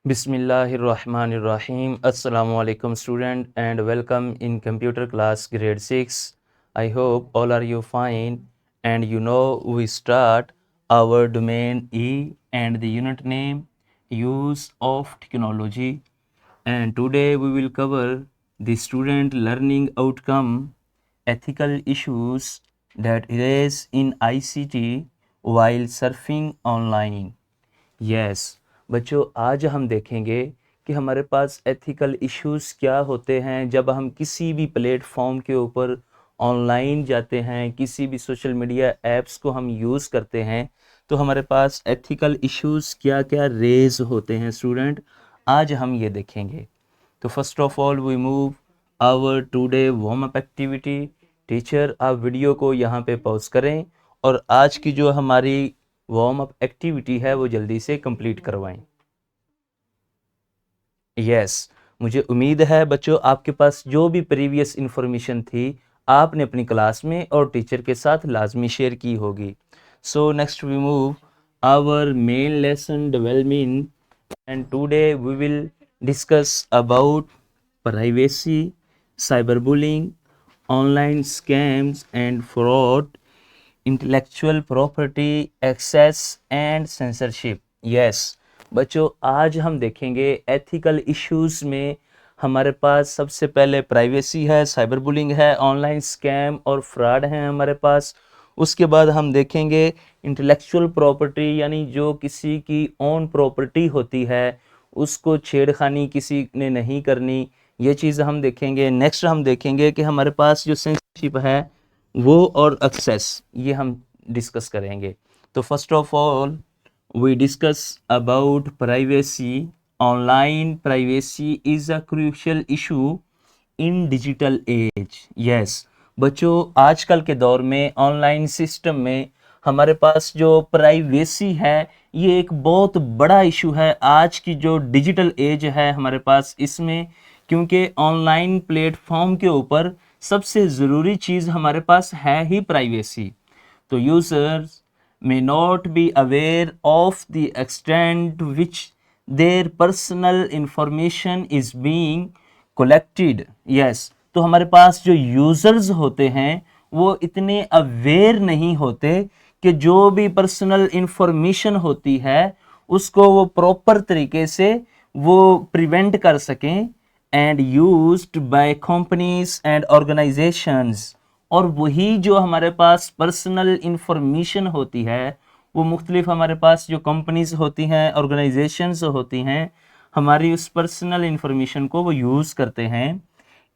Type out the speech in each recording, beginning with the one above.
Bismillahirrahmanirrahim. Assalamu alaikum student and welcome in computer class grade 6. I hope all are you fine and we start our domain E and the unit name use of technology, and today we will cover the student learning outcome ethical issues that arise in ICT while surfing online. Yes बच्चों, आज हम देखेंगे कि हमारे पास ethical issues क्या होते हैं जब हम किसी भी प्लेटफॉर्म के ऊपर ऑनलाइन जाते हैं, किसी भी सोशल मीडिया ऐप्स को हम यूज़ करते हैं, तो हमारे पास एथिकल इश्यूज़ क्या क्या रेज होते हैं स्टूडेंट, आज हम ये देखेंगे। तो first of all we move our today warm up activity. Teacher आप वीडियो को यहाँ पे पॉज करें और आज की जो हमारी वार्म अप एक्टिविटी है वो जल्दी से कंप्लीट करवाएं। यस, मुझे उम्मीद है बच्चों आपके पास जो भी प्रीवियस इन्फॉर्मेशन थी आपने अपनी क्लास में और टीचर के साथ लाजमी शेयर की होगी। So next we move our main lesson development and today we will discuss about privacy, cyberbullying, online scams and fraud, intellectual property access and censorship. yes बच्चों, आज हम देखेंगे एथिकल इश्यूज में हमारे पास सबसे पहले प्राइवेसी है, साइबर बुलिंग है, ऑनलाइन स्कैम और फ्रॉड है हमारे पास। उसके बाद हम देखेंगे इंटेलेक्चुअल प्रॉपर्टी, यानी जो किसी की ओन प्रॉपर्टी होती है उसको छेड़खानी किसी ने नहीं करनी, ये चीज़ हम देखेंगे। नेक्स्ट हम देखेंगे कि हमारे पास जो सेंसरशिप है वो और एक्सेस, ये हम डिस्कस करेंगे। तो first of all we discuss about privacy. Online privacy is a crucial issue in digital age. yes बच्चों, आजकल के दौर में ऑनलाइन सिस्टम में हमारे पास जो प्राइवेसी है ये एक बहुत बड़ा इशू है आज की जो डिजिटल एज है हमारे पास इसमें, क्योंकि ऑनलाइन प्लेटफॉर्म के ऊपर सबसे ज़रूरी चीज़ हमारे पास है ही प्राइवेसी। तो users may not be aware of the extent to which their personal information is being collected. yes तो हमारे पास जो यूजर्स होते हैं वो इतने अवेयर नहीं होते कि जो भी पर्सनल इंफॉर्मेशन होती है उसको वो प्रॉपर तरीके से वो प्रिवेंट कर सकें and used by companies and organisations. और वही जो हमारे पास पर्सनल इंफॉर्मेशन होती है वो मुख्तलिफ हमारे पास जो कंपनीज होती हैं, ऑर्गेनाइजेशंस होती हैं, हमारी उस पर्सनल इंफॉर्मेशन को वो यूज़ करते हैं।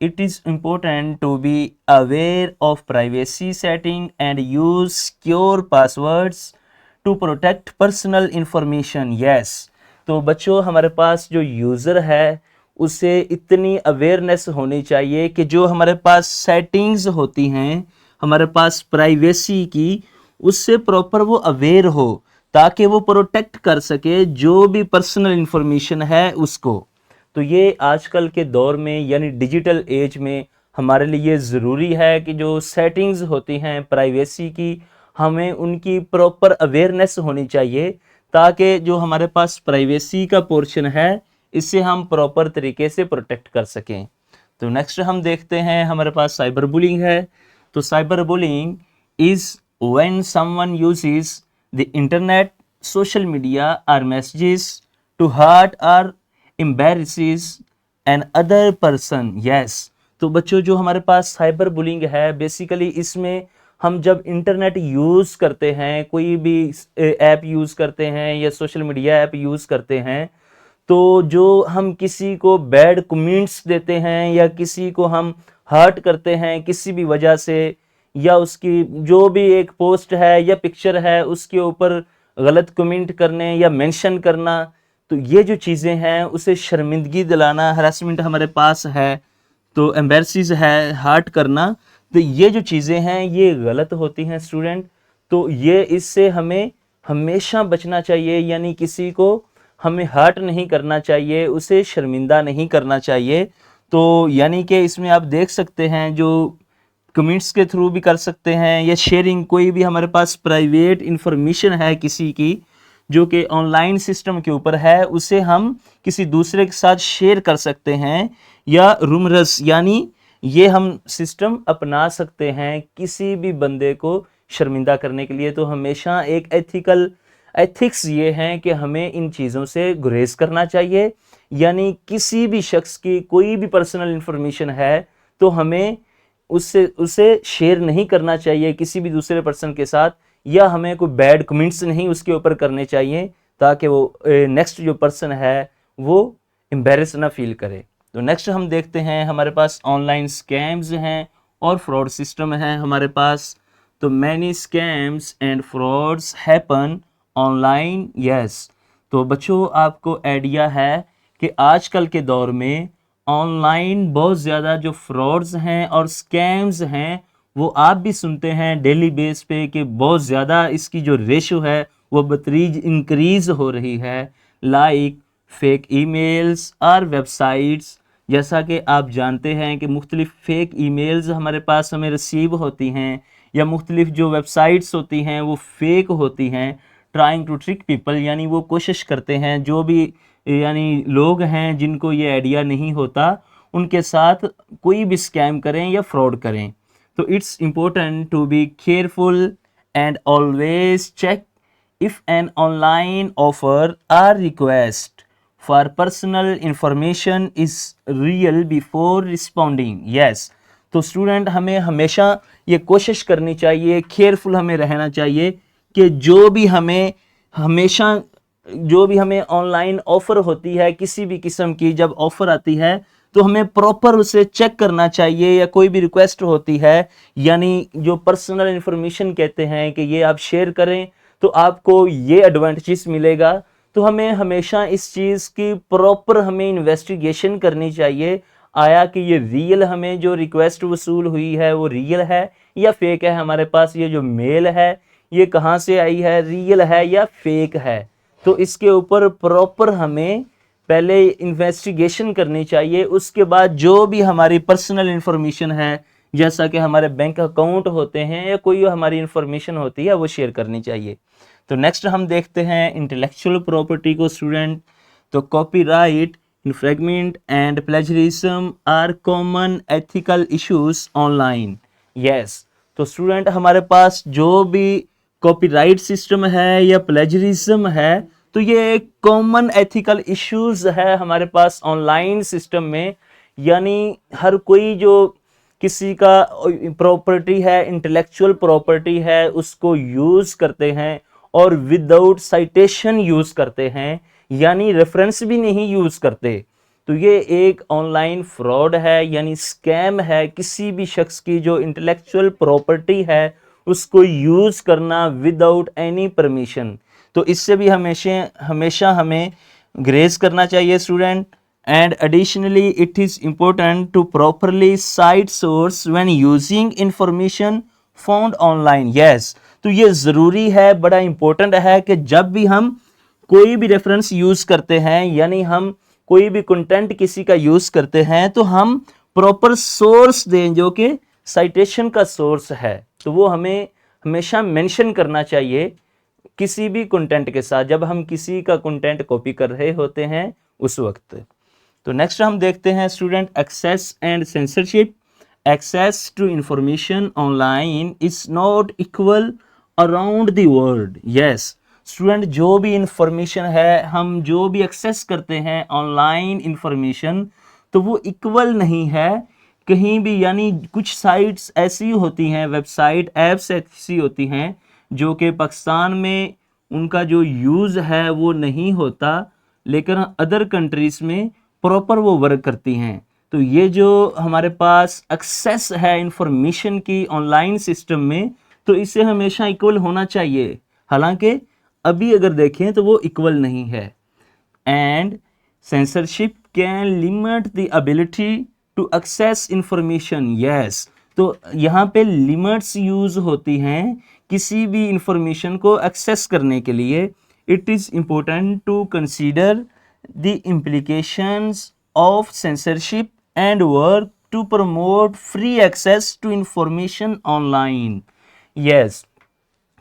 It is important to be aware of privacy setting and use secure passwords to protect personal information. Yes तो बच्चों, हमारे पास जो यूज़र है उसे इतनी अवेयरनेस होनी चाहिए कि जो हमारे पास सेटिंग्स होती हैं हमारे पास प्राइवेसी की, उससे प्रॉपर वो अवेयर हो ताकि वो प्रोटेक्ट कर सके जो भी पर्सनल इंफॉर्मेशन है उसको। तो ये आजकल के दौर में यानी डिजिटल एज में हमारे लिए ज़रूरी है कि जो सेटिंग्स होती हैं प्राइवेसी की हमें उनकी प्रॉपर अवेयरनेस होनी चाहिए ताकि जो हमारे पास प्राइवेसी का पोर्शन है इससे हम प्रॉपर तरीके से प्रोटेक्ट कर सकें। तो नेक्स्ट हम देखते हैं हमारे पास साइबर बुलिंग है। तो cyber bullying is when someone uses the internet, social media और मैसेजेस टू हर्ट और एम्बैरेसेस एन अदर पर्सन। यस तो बच्चों, जो हमारे पास साइबर बुलिंग है बेसिकली इसमें हम जब इंटरनेट यूज़ करते हैं, कोई भी ऐप यूज़ करते हैं या सोशल मीडिया ऐप यूज़ करते हैं, तो जो हम किसी को बैड कमेंट्स देते हैं या किसी को हम हर्ट करते हैं किसी भी वजह से, या उसकी जो भी एक पोस्ट है या पिक्चर है उसके ऊपर गलत कमेंट करने या मेंशन करना, तो ये जो चीज़ें हैं उसे शर्मिंदगी दिलाना, हरासमेंट हमारे पास है, तो एम्बैरसीज है, हर्ट करना, तो ये जो चीज़ें हैं ये गलत होती हैं स्टूडेंट। तो ये इससे हमें हमेशा बचना चाहिए, यानी किसी को हमें हर्ट नहीं करना चाहिए, उसे शर्मिंदा नहीं करना चाहिए। तो यानी कि इसमें आप देख सकते हैं जो कमेंट्स के थ्रू भी कर सकते हैं या शेयरिंग, कोई भी हमारे पास प्राइवेट इंफॉर्मेशन है किसी की जो कि ऑनलाइन सिस्टम के ऊपर है उसे हम किसी दूसरे के साथ शेयर कर सकते हैं, या रूमरस यानी ये हम सिस्टम अपना सकते हैं किसी भी बंदे को शर्मिंदा करने के लिए। तो हमेशा एक एथिक्स ये है कि हमें इन चीज़ों से गुरेज करना चाहिए, यानी किसी भी शख्स की कोई भी पर्सनल इंफॉर्मेशन है तो हमें उसे शेयर नहीं करना चाहिए किसी भी दूसरे पर्सन के साथ, या हमें कोई बैड कमेंट्स नहीं उसके ऊपर करने चाहिए ताकि वो नेक्स्ट जो पर्सन है वो एम्बेरस ना फील करे। तो नेक्स्ट हम देखते हैं, हमारे पास ऑनलाइन स्कैम्स हैं और फ्रॉड सिस्टम है हमारे पास। तो many scams and frauds happen online, yes. तो बच्चों आपको आइडिया है कि आजकल के दौर में ऑनलाइन बहुत ज़्यादा जो फ्रॉड्स हैं और स्कैम्स हैं वो आप भी सुनते हैं डेली बेस पे कि बहुत ज़्यादा इसकी जो रेशो है वो बतरीज इंक्रीज़ हो रही है। लाइक फेक ईमेल्स और वेबसाइट्स, जैसा कि आप जानते हैं कि मुख्तलिफ फेक ईमेल्स हमारे पास हमें रिसीव होती हैं, या मुख्तलिफ जो वेबसाइट्स होती हैं वो फेक होती हैं। ट्राइंग टू ट्रिक पीपल, यानी वो कोशिश करते हैं जो भी यानी लोग हैं जिनको ये आइडिया नहीं होता उनके साथ कोई भी स्कैम करें या फ्रॉड करें। तो it's important to be careful and always check if an online offer or request for personal information is real before responding, yes. तो स्टूडेंट हमें हमेशा ये कोशिश करनी चाहिए, केयरफुल हमें रहना चाहिए कि जो भी हमें ऑनलाइन ऑफ़र होती है किसी भी किस्म की, जब ऑफ़र आती है तो हमें प्रॉपर उसे चेक करना चाहिए, या कोई भी रिक्वेस्ट होती है यानी जो पर्सनल इंफॉर्मेशन कहते हैं कि ये आप शेयर करें तो आपको ये एडवांटेजेस मिलेगा। तो हमें हमेशा इस चीज़ की प्रॉपर हमें इन्वेस्टिगेशन करनी चाहिए, आया कि ये रियल हमें जो रिक्वेस्ट वसूल हुई है वो रियल है या फेक है, हमारे पास ये जो मेल है ये कहाँ से आई है, रियल है या फेक है। तो इसके ऊपर प्रॉपर हमें पहले इन्वेस्टिगेशन करनी चाहिए, उसके बाद जो भी हमारी पर्सनल इंफॉर्मेशन है जैसा कि हमारे बैंक अकाउंट होते हैं या कोई हमारी इंफॉर्मेशन होती है वो शेयर करनी चाहिए। तो नेक्स्ट हम देखते हैं इंटेलेक्चुअल प्रॉपर्टी को स्टूडेंट। तो copyright infringement and plagiarism are common ethical issues online, yes. तो स्टूडेंट हमारे पास जो भी कॉपीराइट सिस्टम है या प्लेजरिज्म है तो ये एक कॉमन एथिकल इश्यूज है हमारे पास ऑनलाइन सिस्टम में, यानी हर कोई जो किसी का प्रॉपर्टी है, इंटेलेक्चुअल प्रॉपर्टी है, उसको यूज करते हैं और विदाउट साइटेशन यूज करते हैं, यानी रेफरेंस भी नहीं यूज करते। तो ये एक ऑनलाइन फ्रॉड है यानी स्कैम है, किसी भी शख्स की जो इंटेलेक्चुअल प्रॉपर्टी है उसको यूज करना विदाउट एनी परमिशन। तो इससे भी हमेशा हमें ग्रेस करना चाहिए student. And additionally it is important to properly cite source when using information found online, yes. तो ये ज़रूरी है, बड़ा इम्पोर्टेंट है कि जब भी हम कोई भी रेफरेंस यूज़ करते हैं यानी हम कोई भी कंटेंट किसी का यूज़ करते हैं तो हम प्रॉपर सोर्स दें जो कि साइटेशन का सोर्स है, तो वो हमें हमेशा मेंशन करना चाहिए किसी भी कंटेंट के साथ जब हम किसी का कंटेंट कॉपी कर रहे होते हैं उस वक्त। तो नेक्स्ट हम देखते हैं student access and censorship. Access to information online is not equal around the world, yes. Student जो भी इंफॉर्मेशन है, हम जो भी एक्सेस करते हैं ऑनलाइन इंफॉर्मेशन तो वो इक्वल नहीं है कहीं भी, यानी कुछ साइट्स ऐसी होती हैं, वेबसाइट ऐप्स ऐसी होती हैं जो कि पाकिस्तान में उनका जो यूज़ है वो नहीं होता लेकिन अदर कंट्रीज़ में प्रॉपर वो वर्क करती हैं। तो ये जो हमारे पास एक्सेस है इंफॉर्मेशन की ऑनलाइन सिस्टम में तो इसे हमेशा इक्वल होना चाहिए, हालांकि अभी अगर देखें तो वो इक्वल नहीं है। And censorship can limit the ability to access information, yes. तो यहाँ पे लिमिट्स यूज होती हैं किसी भी इंफॉर्मेशन को एक्सेस करने के लिए। It is important to consider the implications of censorship and work to promote free access to information online, yes.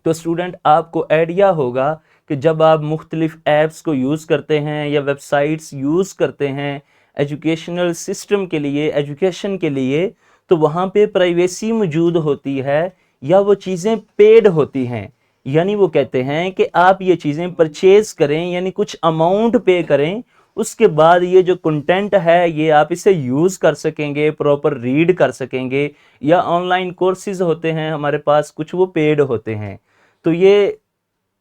तो स्टूडेंट आपको आइडिया होगा कि जब आप मुख्तलिफ ऐप्स को यूज़ करते हैं या वेबसाइट्स यूज़ करते हैं एजुकेशनल सिस्टम के लिए, एजुकेशन के लिए, तो वहाँ पे प्राइवेसी मौजूद होती है या वो चीज़ें पेड होती हैं। यानी वो कहते हैं कि आप ये चीज़ें परचेज करें, यानी कुछ अमाउंट पे करें, उसके बाद ये जो कंटेंट है ये आप इसे यूज़ कर सकेंगे, प्रॉपर रीड कर सकेंगे। या ऑनलाइन कोर्सेज होते हैं हमारे पास, कुछ वो पेड होते हैं। तो ये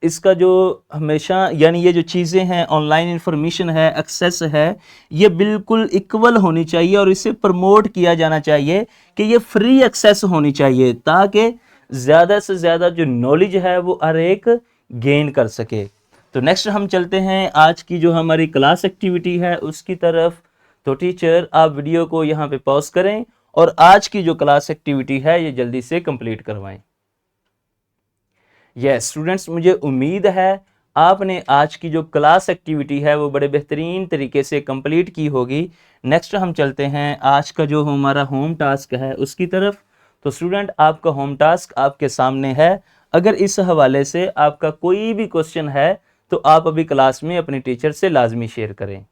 इसका जो हमेशा, यानी ये जो चीज़ें हैं, ऑनलाइन इंफॉर्मेशन है, एक्सेस है, ये बिल्कुल इक्वल होनी चाहिए और इसे प्रमोट किया जाना चाहिए कि ये फ्री एक्सेस होनी चाहिए, ताकि ज़्यादा से ज़्यादा जो नॉलेज है वो हर एक गेन कर सके। तो नेक्स्ट हम चलते हैं आज की जो हमारी क्लास एक्टिविटी है उसकी तरफ। तो टीचर आप वीडियो को यहाँ पे पॉज करें और आज की जो क्लास एक्टिविटी है ये जल्दी से कंप्लीट करवाएं। यस स्टूडेंट्स, मुझे उम्मीद है आपने आज की जो क्लास एक्टिविटी है वो बड़े बेहतरीन तरीके से कंप्लीट की होगी। नेक्स्ट हम चलते हैं आज का जो हमारा होम टास्क है उसकी तरफ। तो स्टूडेंट, आपका होम टास्क आपके सामने है। अगर इस हवाले से आपका कोई भी क्वेश्चन है तो आप अभी क्लास में अपने टीचर से लाजमी शेयर करें।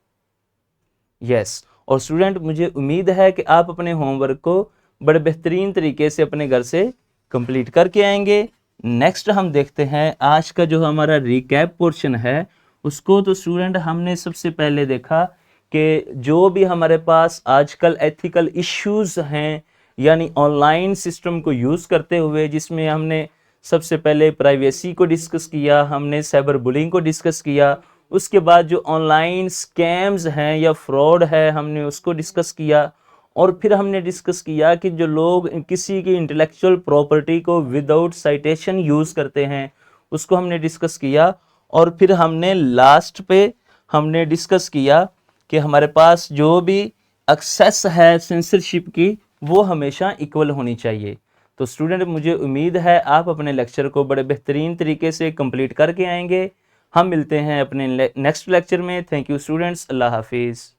यस और स्टूडेंट, मुझे उम्मीद है कि आप अपने होमवर्क को बड़े बेहतरीन तरीके से अपने घर से कंप्लीट करके आएंगे। नेक्स्ट हम देखते हैं आज का जो हमारा रिकैप पोर्शन है उसको। तो स्टूडेंट, हमने सबसे पहले देखा कि जो भी हमारे पास आजकल एथिकल इश्यूज हैं, यानी ऑनलाइन सिस्टम को यूज़ करते हुए, जिसमें हमने सबसे पहले प्राइवेसी को डिस्कस किया, हमने साइबर बुलिंग को डिस्कस किया, उसके बाद जो ऑनलाइन स्कैम्स हैं या फ्रॉड है हमने उसको डिस्कस किया, और फिर हमने डिस्कस किया कि जो लोग किसी की इंटेलेक्चुअल प्रॉपर्टी को विदाउट साइटेशन यूज़ करते हैं उसको हमने डिस्कस किया। और फिर हमने लास्ट पे हमने डिस्कस किया कि हमारे पास जो भी एक्सेस है सेंसरशिप की वो हमेशा इक्वल होनी चाहिए। तो स्टूडेंट, मुझे उम्मीद है आप अपने लेक्चर को बड़े बेहतरीन तरीके से कंप्लीट करके आएंगे। हम मिलते हैं अपने नेक्स्ट लेक्चर में। थैंक यू स्टूडेंट्स, अल्लाह हाफिज़।